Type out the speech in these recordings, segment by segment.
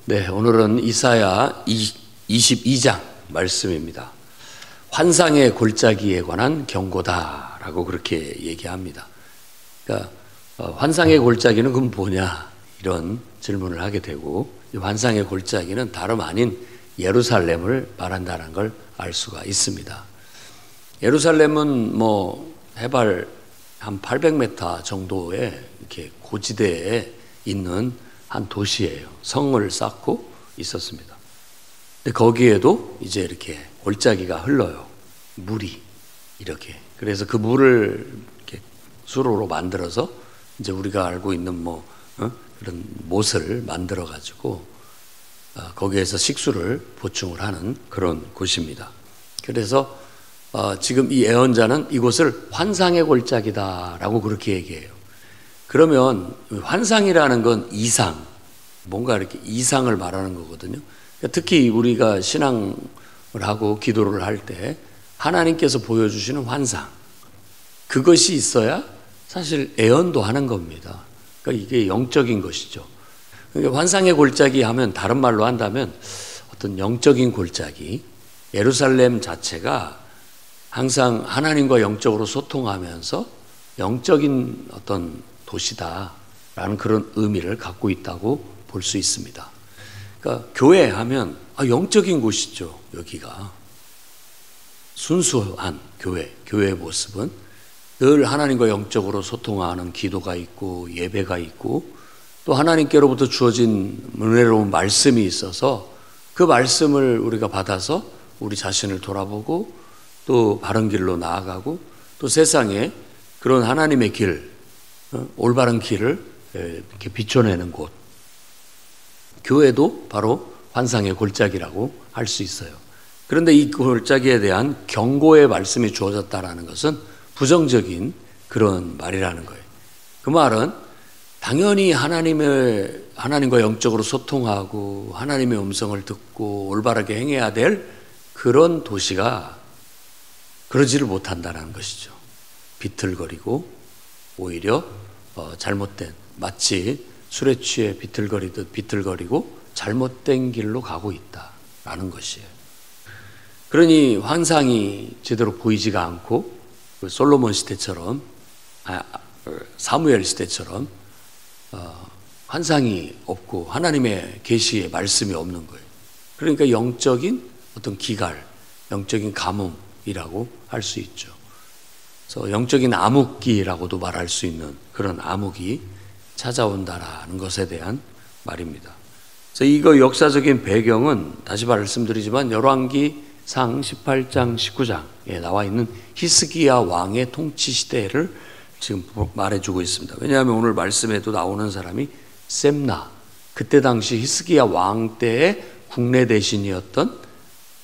네, 오늘은 이사야 22장 말씀입니다. 환상의 골짜기에 관한 경고다라고 그렇게 얘기합니다. 그러니까 환상의 골짜기는 그럼 뭐냐 이런 질문을 하게 되고, 이 환상의 골짜기는 다름 아닌 예루살렘을 말한다는 걸 알 수가 있습니다. 예루살렘은 해발 한 800m 정도의 이렇게 고지대에 있는 한 도시예요. 성을 쌓고 있었습니다. 근데 거기에도 이제 이렇게 골짜기가 흘러요. 물이 이렇게. 그래서 그 물을 이렇게 수로로 만들어서 이제 우리가 알고 있는 그런 못을 만들어 가지고 거기에서 식수를 보충을 하는 그런 곳입니다. 그래서 지금 이 예언자는 이곳을 환상의 골짜기다라고 그렇게 얘기해요. 그러면 환상이라는 건 이상, 뭔가 이렇게 이상을 말하는 거거든요. 특히 우리가 신앙을 하고 기도를 할 때 하나님께서 보여주시는 환상, 그것이 있어야 사실 예언도 하는 겁니다. 그러니까 이게 영적인 것이죠. 그러니까 환상의 골짜기 하면 다른 말로 한다면 어떤 영적인 골짜기, 예루살렘 자체가 항상 하나님과 영적으로 소통하면서 영적인 어떤 도시다라는 그런 의미를 갖고 있다고 볼 수 있습니다. 그러니까 교회 하면 영적인 곳이죠. 여기가 순수한 교회의 모습은 늘 하나님과 영적으로 소통하는 기도가 있고 예배가 있고 또 하나님께로부터 주어진 은혜로운 말씀이 있어서 그 말씀을 우리가 받아서 우리 자신을 돌아보고 또 바른 길로 나아가고 또 세상에 그런 하나님의 길, 올바른 길을 이렇게 비춰내는 곳, 교회도 바로 환상의 골짜기라고 할 수 있어요. 그런데 이 골짜기에 대한 경고의 말씀이 주어졌다는 것은 부정적인 그런 말이라는 거예요. 그 말은 당연히 하나님과 영적으로 소통하고 하나님의 음성을 듣고 올바르게 행해야 될 그런 도시가 그러지를 못한다는 것이죠. 비틀거리고 오히려 잘못된, 마치 술에 취해 비틀거리듯 비틀거리고 잘못된 길로 가고 있다라는 것이에요. 그러니 환상이 제대로 보이지가 않고 솔로몬 시대처럼 사무엘 시대처럼 환상이 없고 하나님의 계시의 말씀이 없는 거예요. 그러니까 영적인 어떤 기갈, 영적인 가뭄이라고 할 수 있죠. 그래서 영적인 암흑기라고도 말할 수 있는 그런 암흑이 찾아온다라는 것에 대한 말입니다. 그래서 이거 역사적인 배경은 다시 말씀드리지만 열왕기상 18장 19장에 나와 있는 히스기야 왕의 통치 시대를 지금 말해주고 있습니다. 왜냐하면 오늘 말씀에도 나오는 사람이 셈나, 그때 당시 히스기야 왕 때의 국내 대신이었던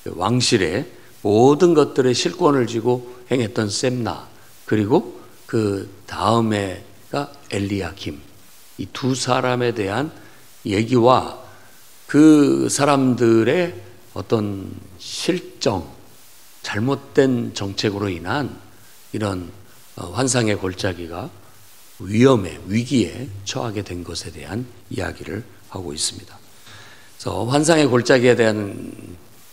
왕실의 모든 것들의 실권을 쥐고 행했던 셈나, 그리고 그 다음에가 엘리야김, 이 두 사람에 대한 얘기와 그 사람들의 어떤 실정, 잘못된 정책으로 인한 이런 환상의 골짜기가 위기에 처하게 된 것에 대한 이야기를 하고 있습니다. 그래서 환상의 골짜기에 대한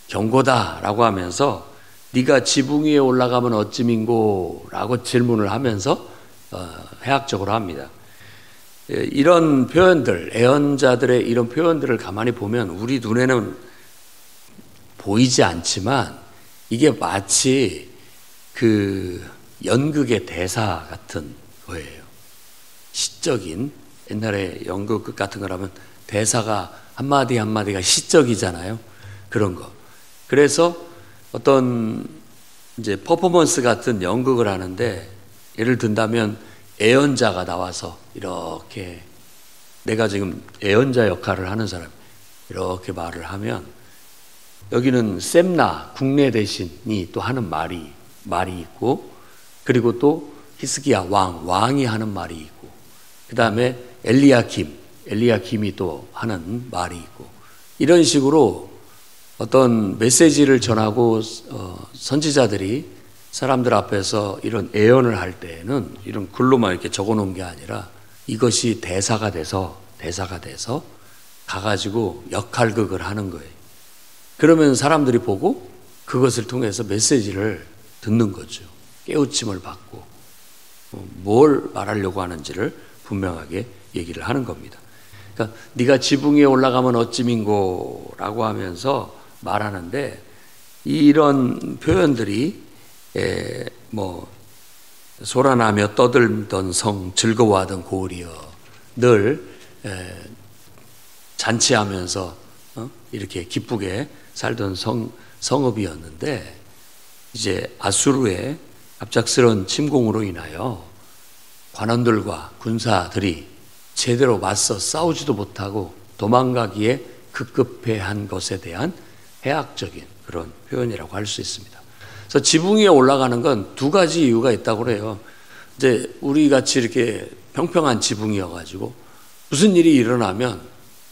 경고다라고 하면서 네가 지붕 위에 올라가면 어찌민고 라고 질문을 하면서 해학적으로 합니다. 이런 표현들, 예언자들의 이런 표현들을 가만히 보면 우리 눈에는 보이지 않지만 이게 마치 그 연극의 대사 같은 거예요. 시적인, 옛날에 연극 같은 거라면 대사가 한마디 한마디가 시적이잖아요. 그런 거. 그래서 어떤 이제 퍼포먼스 같은 연극을 하는데, 예를 든다면 예언자가 나와서 이렇게, 내가 지금 예언자 역할을 하는 사람 이렇게 말을 하면, 여기는 셈나 국내 대신이 또 하는 말이 있고, 그리고 또 히스기야 왕이 하는 말이 있고, 그 다음에 엘리야김이 또 하는 말이 있고, 이런 식으로 어떤 메시지를 전하고 선지자들이 사람들 앞에서 이런 예언을 할 때에는 이런 글로만 이렇게 적어 놓은 게 아니라 이것이 대사가 돼서 가가지고 역할극을 하는 거예요. 그러면 사람들이 보고 그것을 통해서 메시지를 듣는 거죠. 깨우침을 받고 뭘 말하려고 하는지를 분명하게 얘기를 하는 겁니다. 그러니까 네가 지붕 위에 올라가면 어찌민고라고 하면서 말하는데, 이런 표현들이 소란하며 떠들던 성, 즐거워하던 고을이여, 늘 잔치하면서 이렇게 기쁘게 살던 성읍이었는데, 이제 아수르의 갑작스러운 침공으로 인하여 관원들과 군사들이 제대로 맞서 싸우지도 못하고 도망가기에 급급해한 것에 대한 해학적인 그런 표현이라고 할 수 있습니다. 그래서 지붕 위에 올라가는 건 두 가지 이유가 있다고 그래요. 이제 우리 같이 이렇게 평평한 지붕이어가지고 무슨 일이 일어나면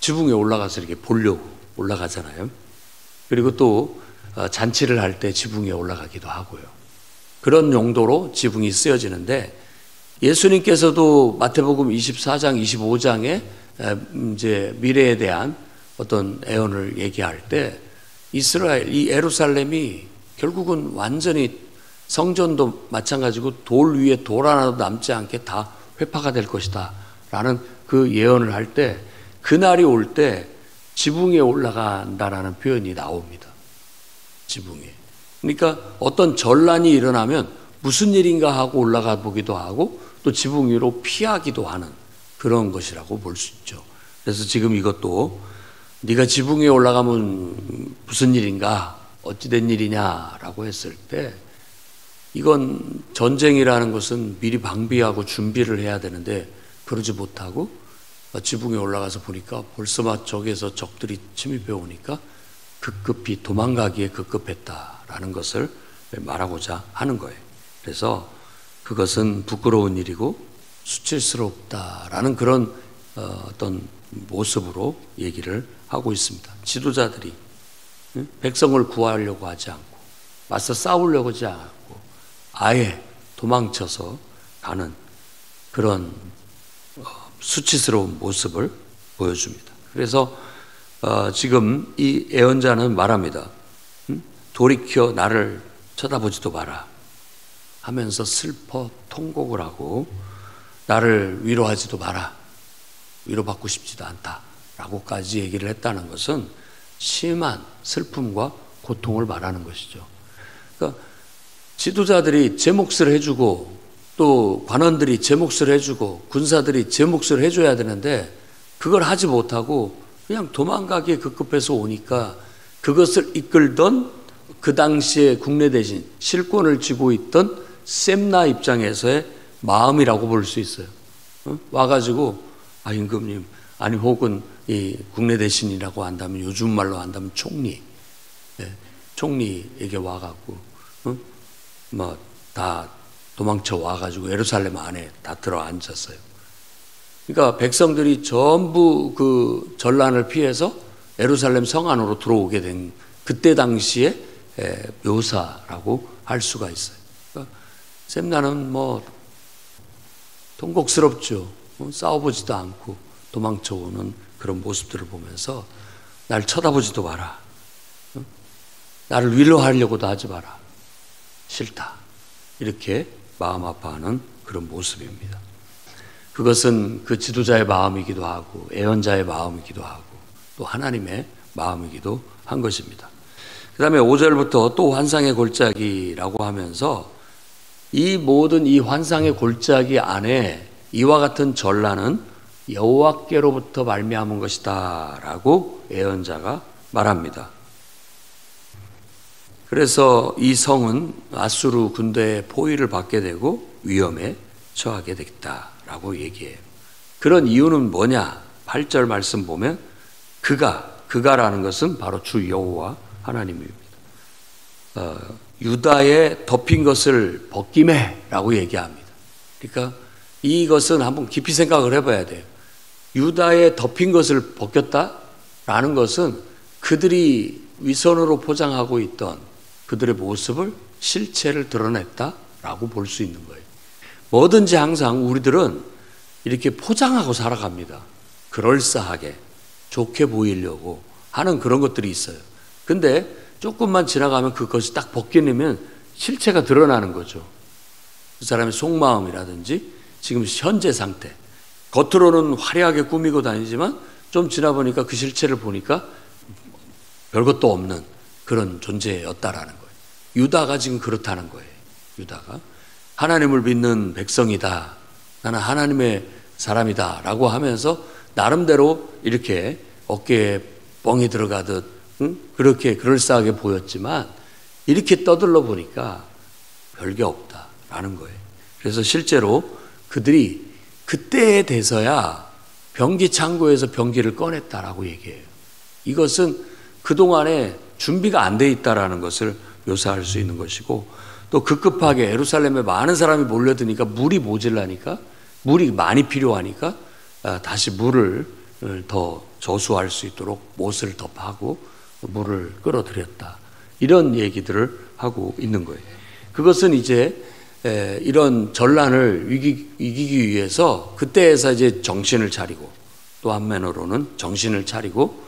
지붕 위에 올라가서 이렇게 보려고 올라가잖아요. 그리고 또 잔치를 할 때 지붕 위에 올라가기도 하고요. 그런 용도로 지붕이 쓰여지는데, 예수님께서도 마태복음 24장, 25장에 이제 미래에 대한 어떤 애언을 얘기할 때 이스라엘, 이 예루살렘이 결국은 완전히 성전도 마찬가지고 돌 위에 돌 하나도 남지 않게 다 회파가 될 것이다 라는 그 예언을 할 때, 그날이 올 때 지붕에 올라간다라는 표현이 나옵니다. 지붕에. 그러니까 어떤 전란이 일어나면 무슨 일인가 하고 올라가 보기도 하고 또 지붕 위로 피하기도 하는 그런 것이라고 볼 수 있죠. 그래서 지금 이것도 네가 지붕 위에 올라가면 무슨 일인가, 어찌된 일이냐라고 했을 때, 이건 전쟁이라는 것은 미리 방비하고 준비를 해야 되는데 그러지 못하고 지붕에 올라가서 보니까 벌써 막 저기에서 적들이 침입해 오니까 급급히 도망가기에 급급했다라는 것을 말하고자 하는 거예요. 그래서 그것은 부끄러운 일이고 수치스럽다라는 그런 어떤 모습으로 얘기를 하고 있습니다. 지도자들이 백성을 구하려고 하지 않고 맞서 싸우려고 하지 않고 아예 도망쳐서 가는 그런 수치스러운 모습을 보여줍니다. 그래서 지금 이 예언자는 말합니다. 돌이켜 나를 쳐다보지도 마라 하면서 슬퍼 통곡을 하고, 나를 위로하지도 마라, 위로받고 싶지도 않다라고까지 얘기를 했다는 것은 심한 슬픔과 고통을 말하는 것이죠. 그러니까 지도자들이 제 몫을 해주고 또 관원들이 제 몫을 해주고 군사들이 제 몫을 해줘야 되는데 그걸 하지 못하고 그냥 도망가기에 급급해서 오니까, 그것을 이끌던 그 당시에 국내 대신 실권을 쥐고 있던 셈나 입장에서의 마음이라고 볼 수 있어요. 와가지고 임금님, 아니 혹은 이 국내 대신이라고 한다면, 요즘 말로 한다면 총리에게 와갖고 다 도망쳐 와가지고 예루살렘 안에 다 들어 앉았어요. 그러니까 백성들이 전부 그 전란을 피해서 예루살렘 성 안으로 들어오게 된 그때 당시의 묘사라고 할 수가 있어요. 그러니까 셈나는 통곡스럽죠. 싸워보지도 않고 도망쳐 오는 그런 모습들을 보면서 날 쳐다보지도 마라, 나를 위로하려고도 하지 마라, 싫다, 이렇게 마음 아파하는 그런 모습입니다. 그것은 그 지도자의 마음이기도 하고 예언자의 마음이기도 하고 또 하나님의 마음이기도 한 것입니다. 그 다음에 5절부터 또 환상의 골짜기라고 하면서 이 모든 이 환상의 골짜기 안에 이와 같은 전란은 여호와께로부터 말미암은 것이다 라고 예언자가 말합니다. 그래서 이 성은 아수르 군대의 포위를 받게 되고 위험에 처하게 되겠다라고 얘기해요. 그런 이유는 뭐냐? 8절 말씀 보면 그가라는 것은 바로 주 여호와 하나님입니다. 유다에 덮인 것을 벗김해라고 얘기합니다. 그러니까 이것은 한번 깊이 생각을 해봐야 돼요. 유다에 덮인 것을 벗겼다라는 것은 그들이 위선으로 포장하고 있던 그들의 모습을, 실체를 드러냈다라고 볼 수 있는 거예요. 뭐든지 항상 우리들은 이렇게 포장하고 살아갑니다. 그럴싸하게. 좋게 보이려고 하는 그런 것들이 있어요. 근데 조금만 지나가면 그것이 딱 벗겨내면 실체가 드러나는 거죠. 그 사람의 속마음이라든지 지금 현재 상태. 겉으로는 화려하게 꾸미고 다니지만 좀 지나보니까 그 실체를 보니까 별것도 없는 그런 존재였다라는 거예요. 유다가 지금 그렇다는 거예요. 유다가 하나님을 믿는 백성이다. 나는 하나님의 사람이다 라고 하면서 나름대로 이렇게 어깨에 뻥이 들어가듯 그렇게 그럴싸하게 보였지만 이렇게 떠들러 보니까 별게 없다라는 거예요. 그래서 실제로 그들이 그때에 돼서야 병기 창고에서 병기를 꺼냈다라고 얘기해요. 이것은 그동안에 준비가 안 돼 있다라는 것을 묘사할 수 있는 것이고, 또 급급하게 예루살렘에 많은 사람이 몰려드니까 물이 모질라니까, 물이 많이 필요하니까 다시 물을 더 저수할 수 있도록 못을 더 파고 물을 끌어들였다. 이런 얘기들을 하고 있는 거예요. 그것은 이제 이런 전란을 이기기 위해서 그때에서 이제 정신을 차리고, 또 한면으로는 정신을 차리고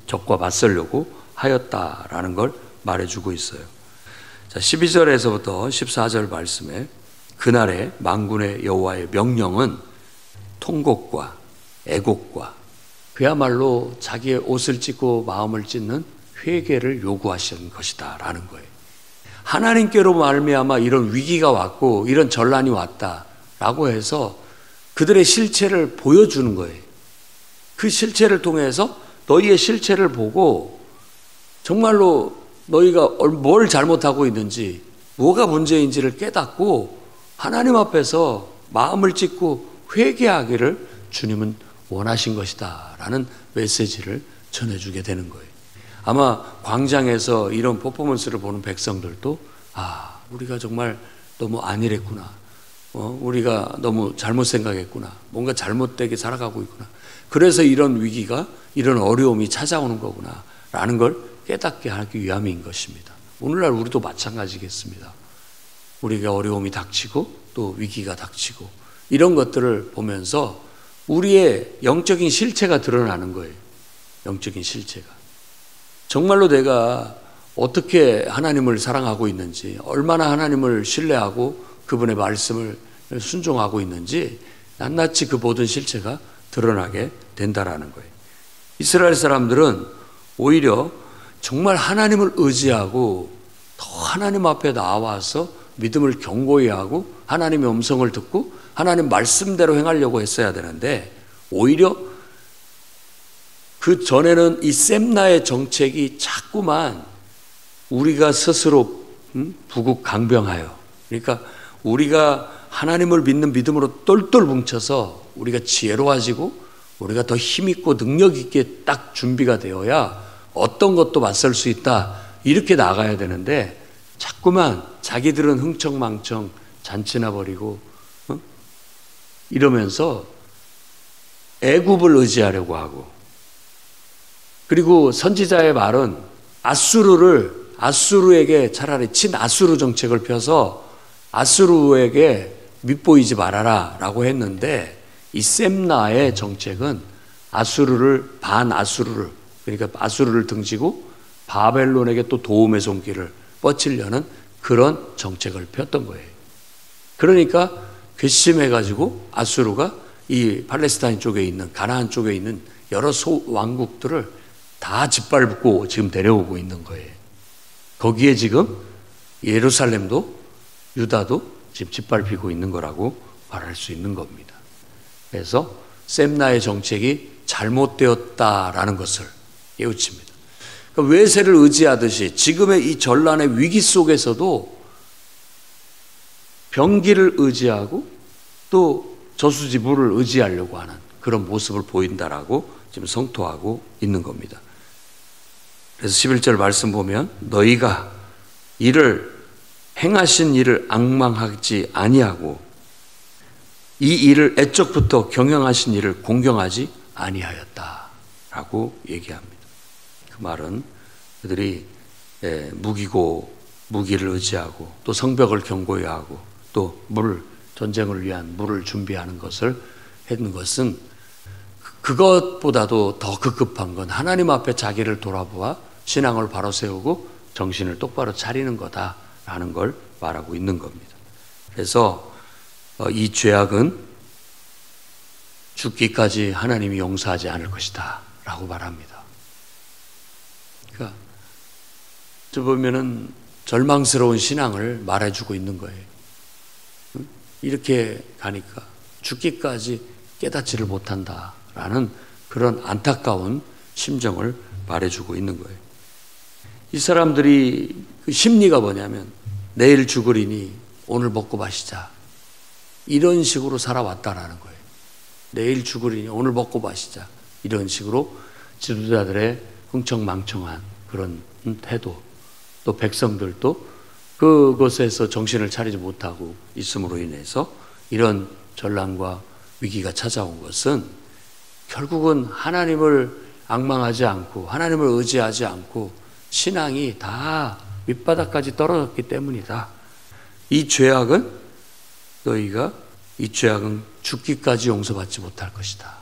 적과 맞서려고 하였다라는 걸 말해주고 있어요. 자, 12절에서부터 14절 말씀에 그날에 만군의 여호와의 명령은 통곡과 애곡과 그야말로 자기의 옷을 찢고 마음을 찢는 회개를 요구하신 것이다 라는 거예요. 하나님께로 말미암아 이런 위기가 왔고 이런 전란이 왔다라고 해서 그들의 실체를 보여주는 거예요. 그 실체를 통해서 너희의 실체를 보고 정말로 너희가 뭘 잘못하고 있는지, 뭐가 문제인지를 깨닫고 하나님 앞에서 마음을 찢고 회개하기를 주님은 원하신 것이다 라는 메시지를 전해주게 되는 거예요. 아마 광장에서 이런 퍼포먼스를 보는 백성들도 우리가 정말 너무 안일했구나, 우리가 너무 잘못 생각했구나, 뭔가 잘못되게 살아가고 있구나, 그래서 이런 위기가, 이런 어려움이 찾아오는 거구나 라는 걸 깨닫게 하기 위함인 것입니다. 오늘날 우리도 마찬가지겠습니다. 우리가 어려움이 닥치고 또 위기가 닥치고 이런 것들을 보면서 우리의 영적인 실체가 드러나는 거예요. 영적인 실체가. 정말로 내가 어떻게 하나님을 사랑하고 있는지, 얼마나 하나님을 신뢰하고 그분의 말씀을 순종하고 있는지 낱낱이 그 모든 실체가 드러나게 된다라는 거예요. 이스라엘 사람들은 오히려 정말 하나님을 의지하고 더 하나님 앞에 나와서 믿음을 견고히 하고 하나님의 음성을 듣고 하나님 말씀대로 행하려고 했어야 되는데, 오히려 그 전에는 이 셈나의 정책이 자꾸만 우리가 스스로 부국강병하여, 그러니까 우리가 하나님을 믿는 믿음으로 똘똘 뭉쳐서 우리가 지혜로워지고 우리가 더 힘있고 능력있게 딱 준비가 되어야 어떤 것도 맞설 수 있다, 이렇게 나가야 되는데 자꾸만 자기들은 흥청망청 잔치나 벌이고 이러면서 애굽을 의지하려고 하고, 그리고 선지자의 말은 아수르에게 차라리 친아수르 정책을 펴서 아수르에게 밑보이지 말아라 라고 했는데, 이 셈나의 정책은 반아수르를, 그러니까 아수르를 등지고 바벨론에게 또 도움의 손길을 뻗치려는 그런 정책을 폈던 거예요. 그러니까 괘씸해가지고 아수르가 이 팔레스타인 쪽에 있는, 가나안 쪽에 있는 여러 왕국들을 다 짓밟고 지금 데려오고 있는 거예요. 거기에 지금 예루살렘도 유다도 지금 짓밟히고 있는 거라고 말할 수 있는 겁니다. 그래서 셈나의 정책이 잘못되었다라는 것을 깨우칩니다. 그러니까 외세를 의지하듯이 지금의 이 전란의 위기 속에서도 병기를 의지하고 또 저수지 물을 의지하려고 하는 그런 모습을 보인다라고 지금 성토하고 있는 겁니다. 그래서 11절 말씀 보면 너희가 행하신 일을 앙망하지 아니하고 이 일을 애적부터 경영하신 일을 공경하지 아니하였다라고 얘기합니다. 그 말은 그들이 무기를 의지하고 또 성벽을 견고히 하고 또 전쟁을 위한 물을 준비하는 것을 했는 것은 그것보다도 더 급급한 건 하나님 앞에 자기를 돌아보아 신앙을 바로 세우고 정신을 똑바로 차리는 거다라는 걸 말하고 있는 겁니다. 그래서 이 죄악은 죽기까지 하나님이 용서하지 않을 것이다 라고 말합니다. 그러니까 저 보면은 절망스러운 신앙을 말해주고 있는 거예요. 이렇게 가니까 죽기까지 깨닫지를 못한다라는 그런 안타까운 심정을 말해주고 있는 거예요. 이 사람들이 그 심리가 뭐냐면 내일 죽으리니 오늘 먹고 마시자, 이런 식으로 살아왔다라는 거예요. 내일 죽으리니 오늘 먹고 마시자, 이런 식으로 지도자들의 흥청망청한 그런 태도, 또 백성들도 그것에서 정신을 차리지 못하고 있음으로 인해서 이런 전란과 위기가 찾아온 것은 결국은 하나님을 앙망하지 않고 하나님을 의지하지 않고 신앙이 다 밑바닥까지 떨어졌기 때문이다. 이 죄악은 죽기까지 용서받지 못할 것이다.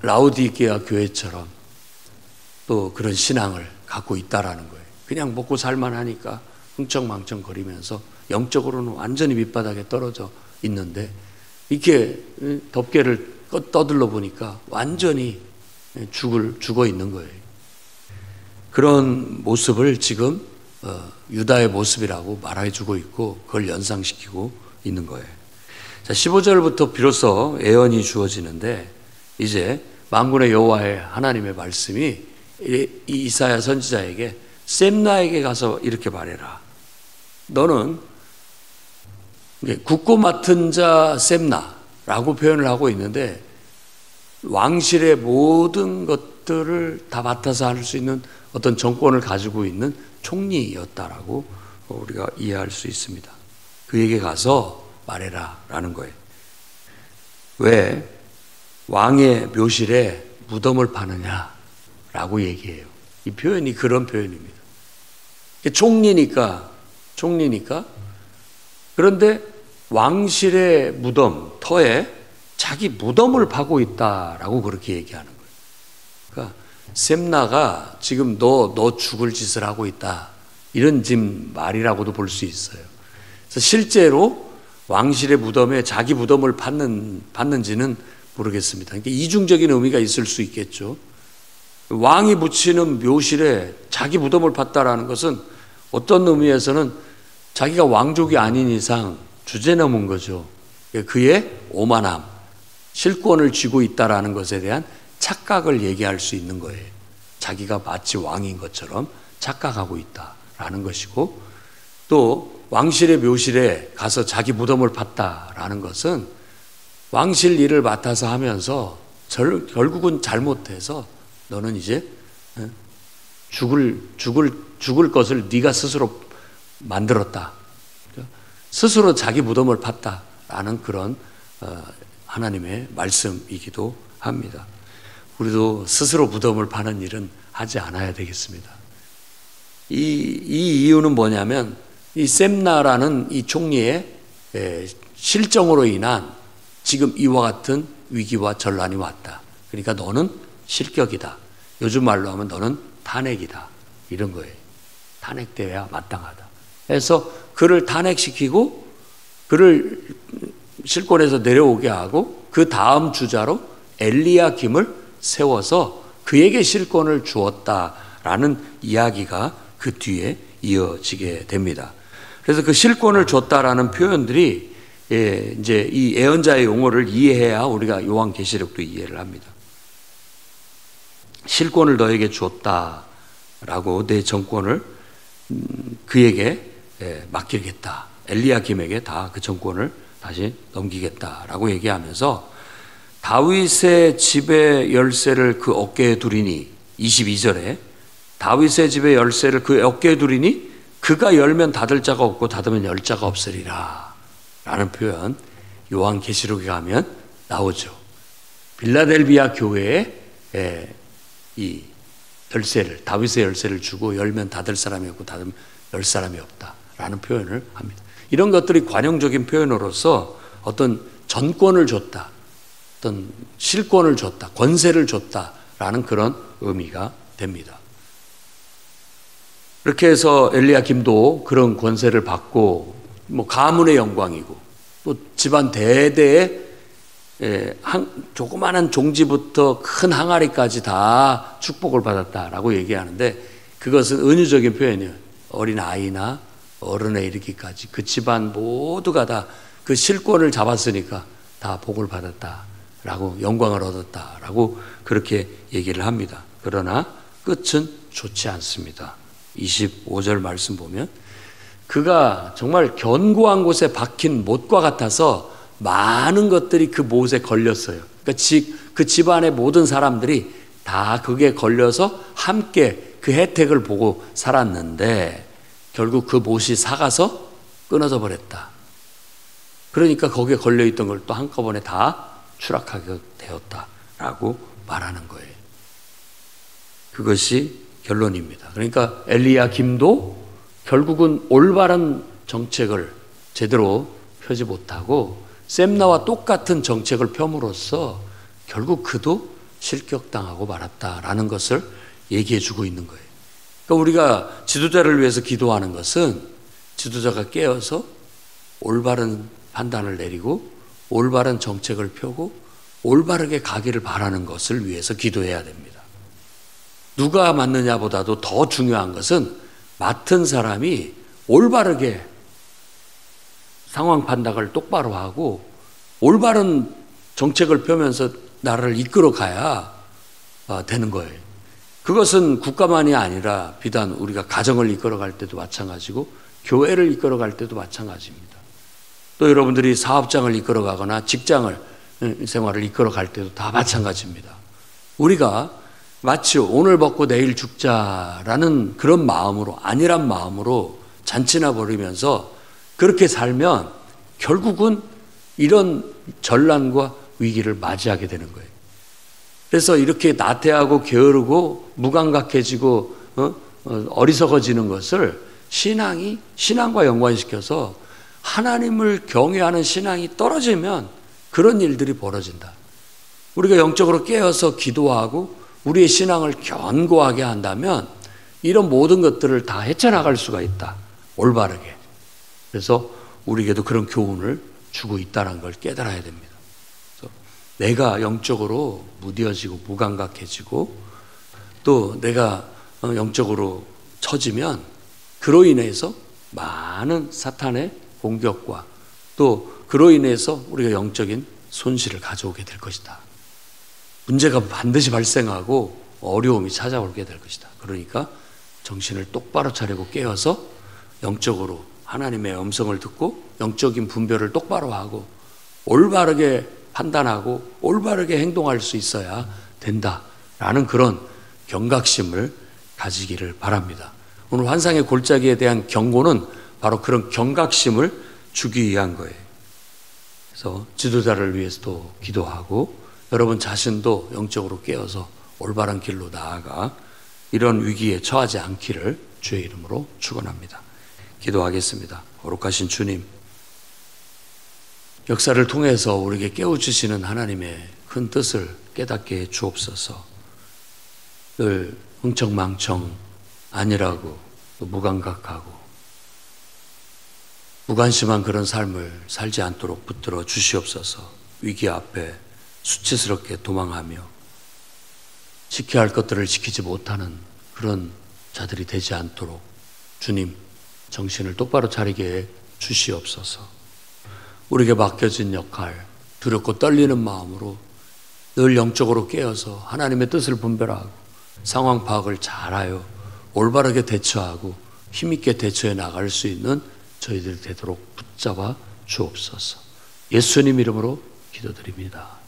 라우디게아 교회처럼 또 그런 신앙을 갖고 있다라는 거예요. 그냥 먹고 살만 하니까 흥청망청 거리면서 영적으로는 완전히 밑바닥에 떨어져 있는데 이렇게 덮개를 떠들러 보니까 완전히 죽어 있는 거예요. 그런 모습을 지금 유다의 모습이라고 말해주고 있고 그걸 연상시키고 있는 거예요. 자, 15절부터 비로소 예언이 주어지는데 이제 만군의 여호와의 하나님의 말씀이 이 이사야 선지자에게 셈나에게 가서 이렇게 말해라. 너는 굳고 맡은 자 셈나라고 표현을 하고 있는데 왕실의 모든 것들을 다 맡아서 할 수 있는 어떤 정권을 가지고 있는 총리였다라고 우리가 이해할 수 있습니다. 그에게 가서 말해라 라는 거예요. 왜 왕의 묘실에 무덤을 파느냐 라고 얘기해요. 이 표현이 그런 표현입니다. 총리니까 그런데 왕실의 무덤, 터에 자기 무덤을 파고 있다라고 그렇게 얘기하는 거예요. 그러니까 셈나가 지금 너 죽을 짓을 하고 있다, 이런 지금 말이라고도 볼 수 있어요. 그래서 실제로 왕실의 무덤에 자기 무덤을 받는지는 모르겠습니다. 그러니까 이중적인 의미가 있을 수 있겠죠. 왕이 묻히는 묘실에 자기 무덤을 팠다라는 것은 어떤 의미에서는 자기가 왕족이 아닌 이상 주제넘은 거죠. 그의 오만함, 실권을 쥐고 있다라는 것에 대한 착각을 얘기할 수 있는 거예요. 자기가 마치 왕인 것처럼 착각하고 있다라는 것이고, 또 왕실의 묘실에 가서 자기 무덤을 팠다라는 것은 왕실 일을 맡아서 하면서 결국은 잘못해서 너는 이제 죽을 것을 네가 스스로 만들었다. 스스로 자기 무덤을 팠다라는 그런 하나님의 말씀이기도 합니다. 우리도 스스로 무덤을 파는 일은 하지 않아야 되겠습니다. 이 이유는 뭐냐면 이 셈나라는 이 총리의 실정으로 인한 지금 이와 같은 위기와 전란이 왔다. 그러니까 너는 실격이다. 요즘 말로 하면 너는 탄핵이다. 이런 거예요. 탄핵되어야 마땅하다. 그래서 그를 탄핵시키고 그를 실권에서 내려오게 하고 그 다음 주자로 엘리야김을 세워서 그에게 실권을 주었다라는 이야기가 그 뒤에 이어지게 됩니다. 그래서 그 실권을 줬다라는 표현들이 이제 이 예언자의 용어를 이해해야 우리가 요한계시록도 이해를 합니다. 실권을 너에게 줬다라고 내 정권을 그에게 맡기겠다. 엘리야김에게 다 그 정권을 다시 넘기겠다라고 얘기하면서 다윗의 집의 열쇠를 그 어깨에 두리니, 22절에 다윗의 집의 열쇠를 그 어깨에 두리니 그가 열면 닫을 자가 없고 닫으면 열 자가 없으리라 라는 표현 요한계시록에 가면 나오죠. 빌라델비아 교회에 이 열쇠를, 다윗의 열쇠를 주고 열면 닫을 사람이 없고 닫으면 열 사람이 없다 라는 표현을 합니다. 이런 것들이 관용적인 표현으로서 어떤 전권을 줬다, 어떤 실권을 줬다, 권세를 줬다라는 그런 의미가 됩니다. 이렇게 해서 엘리야김도 그런 권세를 받고 뭐 가문의 영광이고 또 집안 대대에 조그마한 종지부터 큰 항아리까지 다 축복을 받았다라고 얘기하는데 그것은 은유적인 표현이에요. 어린 아이나 어른에 이르기까지 그 집안 모두가 다 그 실권을 잡았으니까 다 복을 받았다라고 영광을 얻었다라고 그렇게 얘기를 합니다. 그러나 끝은 좋지 않습니다. 25절 말씀 보면 그가 정말 견고한 곳에 박힌 못과 같아서 많은 것들이 그 못에 걸렸어요. 그러니까 그 집안의 모든 사람들이 다 그게 걸려서 함께 그 혜택을 보고 살았는데 결국 그 못이 삭아서 끊어져 버렸다. 그러니까 거기에 걸려있던 걸 또 한꺼번에 다 추락하게 되었다라고 말하는 거예요. 그것이 결론입니다. 그러니까 엘리야김도 결국은 올바른 정책을 제대로 펴지 못하고 셈나와 똑같은 정책을 펴므로써 결국 그도 실격당하고 말았다라는 것을 얘기해 주고 있는 거예요. 그러니까 우리가 지도자를 위해서 기도하는 것은 지도자가 깨어서 올바른 판단을 내리고 올바른 정책을 펴고 올바르게 가기를 바라는 것을 위해서 기도해야 됩니다. 누가 맡느냐보다도 더 중요한 것은 맡은 사람이 올바르게 상황 판단을 똑바로 하고 올바른 정책을 펴면서 나라를 이끌어 가야 되는 거예요. 그것은 국가만이 아니라 비단 우리가 가정을 이끌어 갈 때도 마찬가지고 교회를 이끌어 갈 때도 마찬가지입니다. 또 여러분들이 사업장을 이끌어 가거나 직장을 생활을 이끌어 갈 때도 다 마찬가지입니다. 우리가 마치 오늘 먹고 내일 죽자라는 그런 마음으로 안일한 마음으로 잔치나 벌이면서 그렇게 살면 결국은 이런 전란과 위기를 맞이하게 되는 거예요. 그래서 이렇게 나태하고 게으르고 무감각해지고 어리석어지는 것을 신앙과 연관시켜서 하나님을 경외하는 신앙이 떨어지면 그런 일들이 벌어진다. 우리가 영적으로 깨어서 기도하고 우리의 신앙을 견고하게 한다면 이런 모든 것들을 다 헤쳐나갈 수가 있다. 올바르게. 그래서 우리에게도 그런 교훈을 주고 있다는 걸 깨달아야 됩니다. 그래서 내가 영적으로 무뎌지고 무감각해지고 또 내가 영적으로 처지면 그로 인해서 많은 사탄의 공격과 또 그로 인해서 우리가 영적인 손실을 가져오게 될 것이다. 문제가 반드시 발생하고 어려움이 찾아오게 될 것이다. 그러니까 정신을 똑바로 차리고 깨어서 영적으로 하나님의 음성을 듣고 영적인 분별을 똑바로 하고 올바르게 판단하고 올바르게 행동할 수 있어야 된다라는 그런 경각심을 가지기를 바랍니다. 오늘 환상의 골짜기에 대한 경고는 바로 그런 경각심을 주기 위한 거예요. 그래서 지도자를 위해서도 기도하고 여러분 자신도 영적으로 깨어서 올바른 길로 나아가 이런 위기에 처하지 않기를 주의 이름으로 축원합니다. 기도하겠습니다. 거룩하신 주님, 역사를 통해서 우리에게 깨우치시는 하나님의 큰 뜻을 깨닫게 해 주옵소서. 늘 흥청망청 안일하고 또 무감각하고 무관심한 그런 삶을 살지 않도록 붙들어 주시옵소서. 위기 앞에 수치스럽게 도망하며 지켜야 할 것들을 지키지 못하는 그런 자들이 되지 않도록 주님 정신을 똑바로 차리게 해 주시옵소서. 우리에게 맡겨진 역할 두렵고 떨리는 마음으로 늘 영적으로 깨어서 하나님의 뜻을 분별하고 상황 파악을 잘하여 올바르게 대처하고 힘있게 대처해 나갈 수 있는 저희들이 되도록 붙잡아 주옵소서. 예수님 이름으로 기도드립니다.